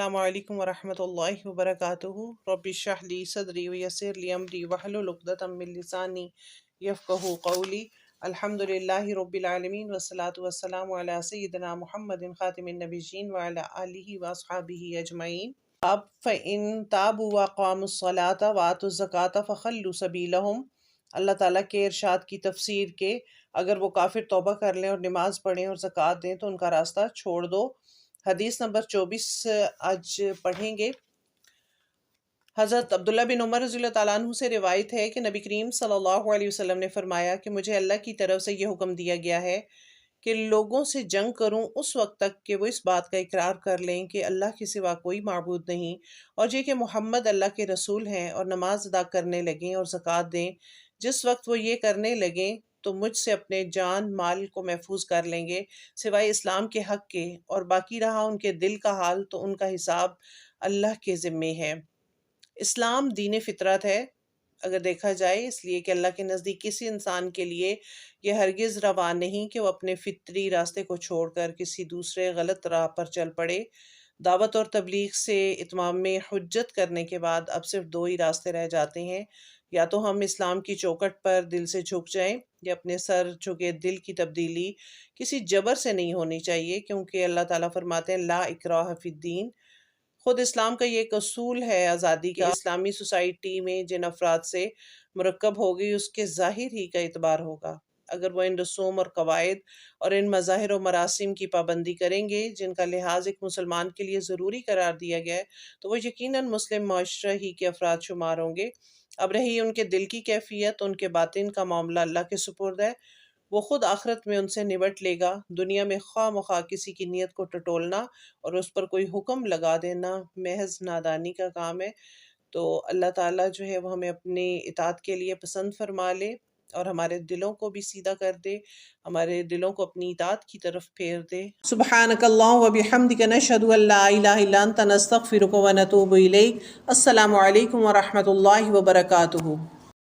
अस्सलामु अलैकुम वरहमतुल्लाहि वबरकातुहू। रब्बि इश्रह ली सदरी वयस्सिर ली अमरी वहलुल उक़दतम मिन लिसानी यफ़क़हू क़ौली। अल्हम्दुलिल्लाहि रब्बिल आलमीन वस्सलातु वस्सलामु अला सय्यिदिना मुहम्मदिन ख़ातिमिन नबिय्यीन व अला आलिहि व अस्हाबिहि अजमईन। अब फ़इन ताबू व अक़ामुस्सलाता व आतुज़ ज़काता फ़ख़ल्लू सबीलहुम। अल्लाह ताला के इरशाद की तफ़सीर के अगर वो काफिर तौबा कर लें और नमाज पढ़ें और ज़कात दें तो उनका रास्ता छोड़ दो। हदीस नंबर 24 आज पढ़ेंगे। हज़रत अब्दुल्ला बिन उमर रज़ियल्लाहु ताला अन्हु से रिवायत है कि नबी करीम सल्लल्लाहु अलैहि वसल्लम ने फरमाया कि मुझे अल्लाह की तरफ से ये हुक्म दिया गया है कि लोगों से जंग करूं उस वक्त तक कि वो इस बात का इकरार कर लें कि अल्लाह के सिवा कोई माबूद नहीं, और ये कि मोहम्मद अल्लाह के रसूल हैं, और नमाज अदा करने लगें और ज़कात दें। जिस वक्त वो ये करने लगें तो मुझसे अपने जान माल को महफूज कर लेंगे सिवाय इस्लाम के हक़ के, और बाकी रहा उनके दिल का हाल तो उनका हिसाब अल्लाह के ज़िम्मे है। इस्लाम दीन फितरत है अगर देखा जाए, इसलिए कि अल्लाह के नज़दीक किसी इंसान के लिए यह हरगिज़ रवा नहीं कि वो अपने फितरी रास्ते को छोड़कर किसी दूसरे गलत राह पर चल पड़े। दावत और तबलीग से इत्माम में हुज्जत करने के बाद अब सिर्फ दो ही रास्ते रह जाते हैं, या तो हम इस्लाम की चौखट पर दिल से झुक जाएं, या अपने सर झुके दिल की तब्दीली किसी जबर से नहीं होनी चाहिए, क्योंकि अल्लाह ताला फरमाते हैं ला इकराह फिद्दीन। खुद इस्लाम का ये एक असूल है आज़ादी का। इस्लामी सोसाइटी में जिन अफराद से मुरक्कब होगी उसके ज़ाहिर ही का एतबार होगा। अगर वो इन रसूम और कवायद और इन मज़ाहिर और मरासिम की पाबंदी करेंगे जिनका लिहाज एक मुसलमान के लिए ज़रूरी करार दिया गया है, तो वो यकीनन मुस्लिम माशरा ही के अफराद शुमार होंगे। अब रही उनके दिल की कैफियत, उनके बातिन का मामला अल्लाह के सुपुर्द है। वो खुद आखिरत में उनसे निबट लेगा। दुनिया में ख्वाह किसी की नीयत को टटोलना और उस पर कोई हुक्म लगा देना महज नादानी का काम है। तो अल्लाह ताला जो है वो हमें अपनी इताअत के लिए पसंद फरमा ले और हमारे दिलों को भी सीधा कर दे, हमारे दिलों को अपनी इताअत की तरफ फेर दे। सुब्हानकल्लाहु व बिहम्दिका नशहदु अल्ला इलाहा इल्ला अंता नस्तगफिरुका व नतूबु इलैक। अस्सलामु अलैकुम व रहमतुल्लाहि व बरकातुहू।